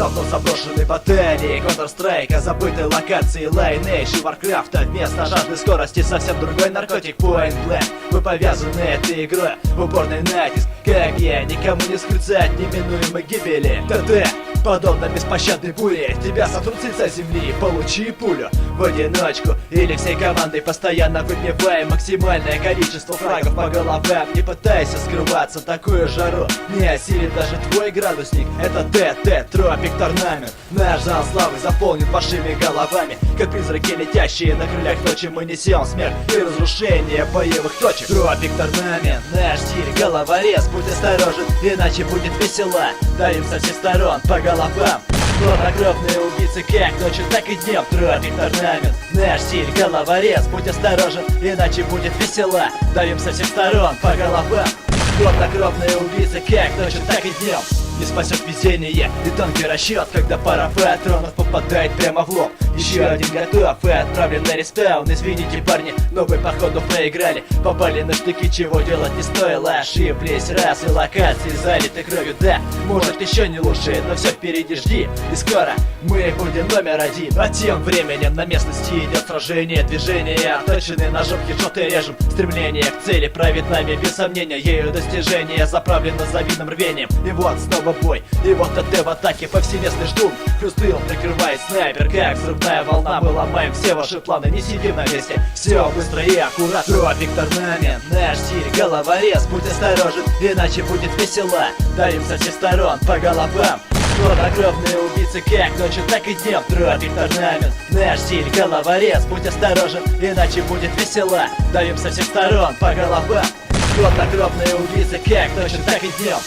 Давно заброшены баталии Counter-Strike, забытой локации Lineage и Warcraft. Вместо жажды скорости совсем другой наркотик Point Blank. Вы повязаны этой игрой, упорный натиск. Как я, никому не скрыться от неминуемой гибели. ТТ, подобно беспощадной буре, тебя сотрут с лица земли, получи пулю в одиночку или всей командой. Постоянно выбиваем максимальное количество фрагов по головам. Не пытайся скрываться, такую жару не осилит даже твой градусник. Это ТТ, Тропик Торнамент. Наш зал славы заполнен вашими головами, как призраки, летящие на крыльях ночи. Мы несем смерть и разрушение боевых точек. Тропик Торнамент, наш стиль головорез. Будь осторожен, иначе будет весело. Давим со всех сторон по головам. Хладнокровные убийцы как ночью, так и днем. Тропик Торнамент, наш стиль головорез. Будь осторожен, иначе будет весело. Давим со всех сторон по головам. Хладнокровные убийцы как ночью, так и днем. Не спасет везение и тонкий расчет, когда пара патронов попадает прямо в лоб. Еще один готов и отправлен на респаун. Извините, парни, но вы походу проиграли. Попали на штыки, чего делать не стоило. Ошиблись раз и локации залиты кровью. Да, может еще не лучше, но все впереди, жди. И скоро мы будем номер один. А тем временем на местности идет сражение. Движение отточенные ножом, хедшоты режем. Стремление к цели правит нами без сомнения. Ею достижение заправлено завидным рвением. И вот снова бой, и вот ТТ в атаке, повсеместный штурм. Хрустыл прикрывает снайпер, как взрывная волна. Мы ломаем все ваши планы, не сидим на месте. Все быстро и аккуратно. Тропик Торнамент, наш стиль головорез. Будь осторожен, иначе будет весело. Давим со всех сторон по головам. Хладнокровные убийцы как ночью, так и днем. Тропик Торнамент, наш стиль головорез. Будь осторожен, иначе будет весело. Давим со всех сторон по головам. Хладнокровные убийцы как ночью, так и днем.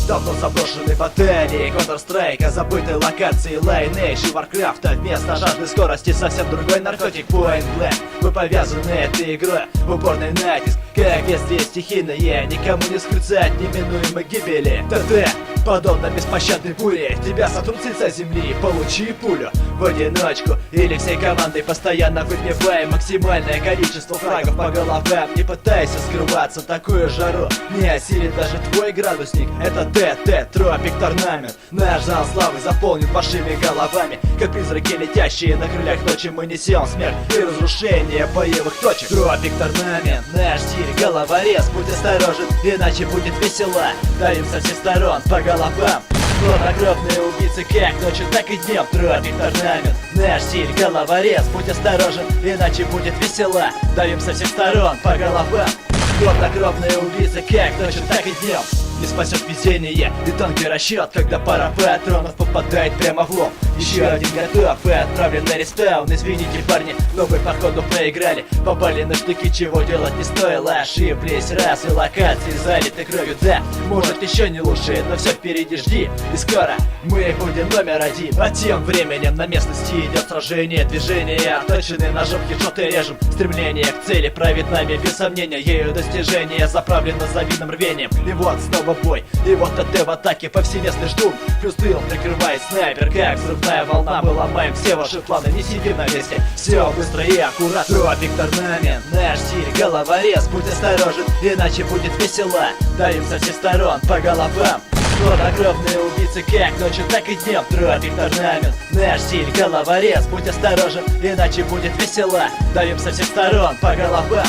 Давно заброшены баталии Counter-Strike, забытой локации Lineage и Warcraft. Вместо жажды скорости совсем другой наркотик Point Blank. Вы повязаны этой игрой, упорный натиск. Как бедствие стихийное, никому не скрыться от неминуемой гибели. ТТ, подобно беспощадной буре, тебя сотрут с лица земли, получи пулю в одиночку или всей командой. Постоянно выбиваем максимальное количество фрагов по головам. Не пытайся скрываться, такую жару не осилит даже твой градусник. Это ТТ, Тропик Торнамент. Наш зал славы заполнен вашими головами, как призраки, летящие на крыльях ночи. Мы несем смерть и разрушение боевых точек. Тропик Торнамент, наш стиль головорез. Будь осторожен, иначе будет весело. Давим со всех сторон по головам. Хладнокровные убийцы как ночью, так и днем. Тропик Торнамент, наш стиль головорез. Будь осторожен, иначе будет весело. Давим со всех сторон по головам. Хладнокровные убийцы как ночью, так и днем. Не спасет везение и тонкий расчет, когда пара патронов попадает прямо в лоб. Еще один готов и отправлен на респаун. Извините, парни, но вы походу проиграли. Попали на штыки, чего делать не стоило. Ошиблись раз и локации залиты кровью. Да, может еще не лучше, но все впереди, жди. И скоро мы будем номер один. А тем временем на местности идет сражение. Движение отточенные ножом, хедшоты режем. Стремление к цели правит нами без сомнения. Ею достижение заправлено завидным рвением. И вот снова бой, и вот ТТ в атаке, повсеместный штурм. Хрустыл прикрывает снайпер, как взрывная волна. Мы ломаем все ваши планы, не сидим на месте. Все быстро и аккуратно. Тропик Торнамент, наш стиль головорез. Будь осторожен, иначе будет весело. Давим со всех сторон по головам. Хладнокровные убийцы как ночью, так и днем. Тропик Торнамент, наш стиль головорез. Будь осторожен, иначе будет весело. Давим со всех сторон по головам.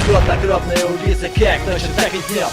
Хладнокровные убийцы как ночью, так и днем.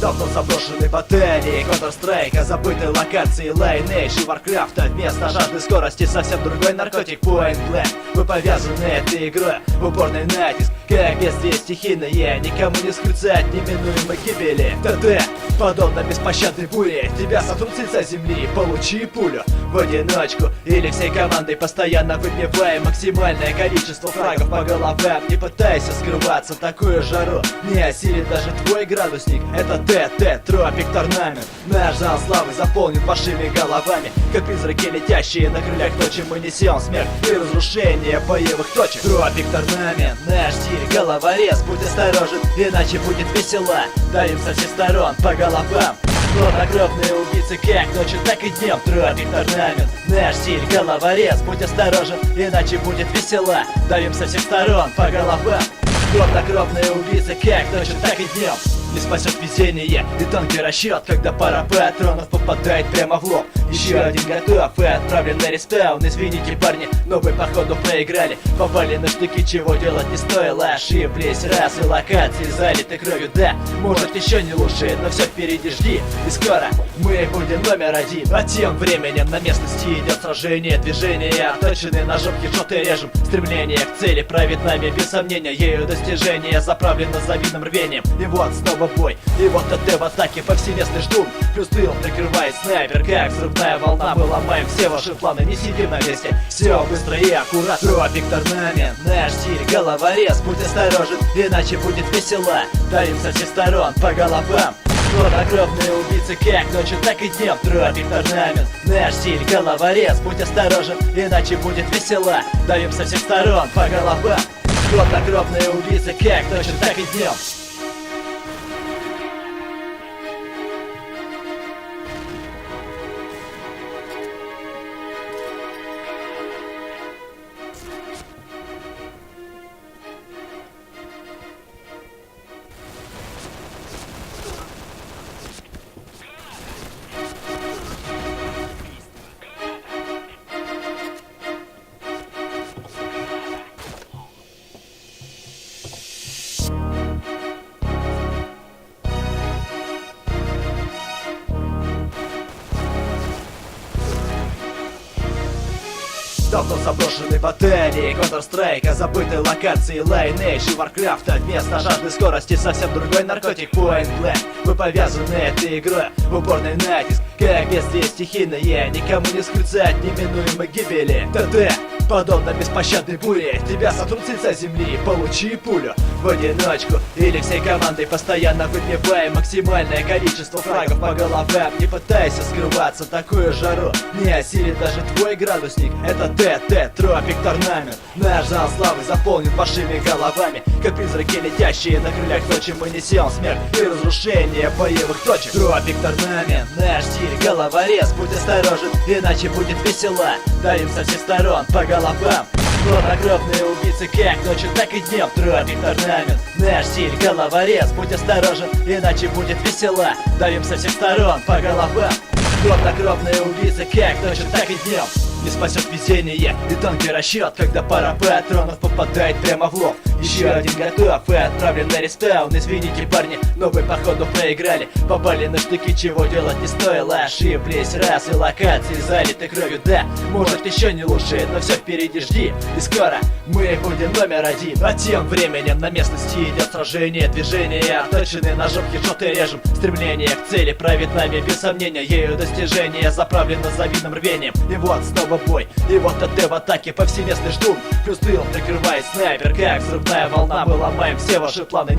Давно заброшены батареи Counter-Strike, забытой локации Lineage и Warcraft. А вместо жажды скорости совсем другой наркотик Point Blank. Вы повязаны этой игрой в упорный натиск, как бедствие стихийное, никому не скрыться от неминуемой гибели. ТТ, подобно беспощадной буре, тебя сотрут с лица земли, получи пулю в одиночку или всей командой. Постоянно выбиваем максимальное количество фрагов по головам. Не пытайся скрываться в такую жару, не осилит даже твой градусник. Это ТТ, Тропик Торнамент. Наш зал славы заполнен вашими головами, как призраки, летящие на крыльях ночи. Мы несем смерть и разрушение боевых точек. Тропик Торнамент, наш стиль головорез. Будь осторожен, иначе будет весело. Давим со всех сторон по головам. Хладнокровные убийцы как ночью, так и днем. Тропик Торнамент, наш стиль головорез. Будь осторожен, иначе будет весело. Давим со всех сторон по головам. Хладнокровные убийцы как ночью, так и днем. Не спасет везение и тонкий расчет, когда пара патронов попадает прямо в лоб. Еще один готов и отправлен на респаун. Извините, парни, но вы походу проиграли. Попали на штыки, чего делать не стоило. Ошиблись раз и локации залиты кровью, да. Может еще не лучше, но все впереди, жди. И скоро мы будем номер один. А тем временем на местности идет сражение. Движение отточенные ножом, хедшоты режем. Стремление к цели правит нами без сомнения. Ею достижение заправлено завидным рвением. И вот снова бой, и вот ТТ в атаке, повсеместный штурм. Плюс тыл прикрывает снайпер, как взрывная волна. Мы ломаем все ваши планы, не сидим на месте. Все быстро и аккуратно. Тропик Торнамент, наш стиль головорез. Будь осторожен, иначе будет весело. Давим со всех сторон по головам. Хладнокровные убийцы как ночью, так и днем. Тропик Торнамент, наш стиль головорез. Будь осторожен, иначе будет весело. Давим со всех сторон по головам. Хладнокровные убийцы как ночью, так и днем. Давно заброшены батареи Counter-Strike, забытой локации Lineage и Warcraft. А вместо жажды скорости совсем другой наркотик Point Blank. Вы повязаны этой игрой в упорный натиск, как бедствие стихийное, никому не скрыться от неминуемой гибели. ТТ, подобно беспощадной буре, тебя сотрут с лица земли, получи пулю в одиночку или всей командой. Постоянно выбиваем максимальное количество фрагов по головам. Не пытайся скрываться в такую жару, не осилит даже твой градусник. Это ТТ, Тропик Торнамент. Наш зал славы заполнен вашими головами, как призраки, летящие на крыльях ночи. Мы несем смерть и разрушение боевых точек. Тропик Торнамент, наш стиль головорез. Будь осторожен, иначе будет весело. Давим со всех сторон по головам. Хладнокровные убийцы как ночью, так и днем. Тропик Торнамент, наш стиль головорез. Будь осторожен, иначе будет весело. Давим со всех сторон по головам. Хладнокровные убийцы как ночью, так и днем. Не спасет везение и тонкий расчет, когда пара патронов попадает прямо в лоб. Еще один готов и отправлен на респаун. Извините, парни, но вы походу проиграли. Попали на штыки, чего делать не стоило. Ошиблись раз и локации залиты кровью, да. Может еще не лучше, но все впереди, жди. И скоро мы будем номер один. А тем временем на местности идет сражение. Движение отточенные ножом, хедшоты режем. Стремление к цели правит нами без сомнения. Ею достижение заправлено завидным рвением. И вот снова бой, и вот ТТ в атаке, повсеместный штурм. Плюс тыл прикрывает снайпер, как взрывная волна. Мы ломаем все ваши планы.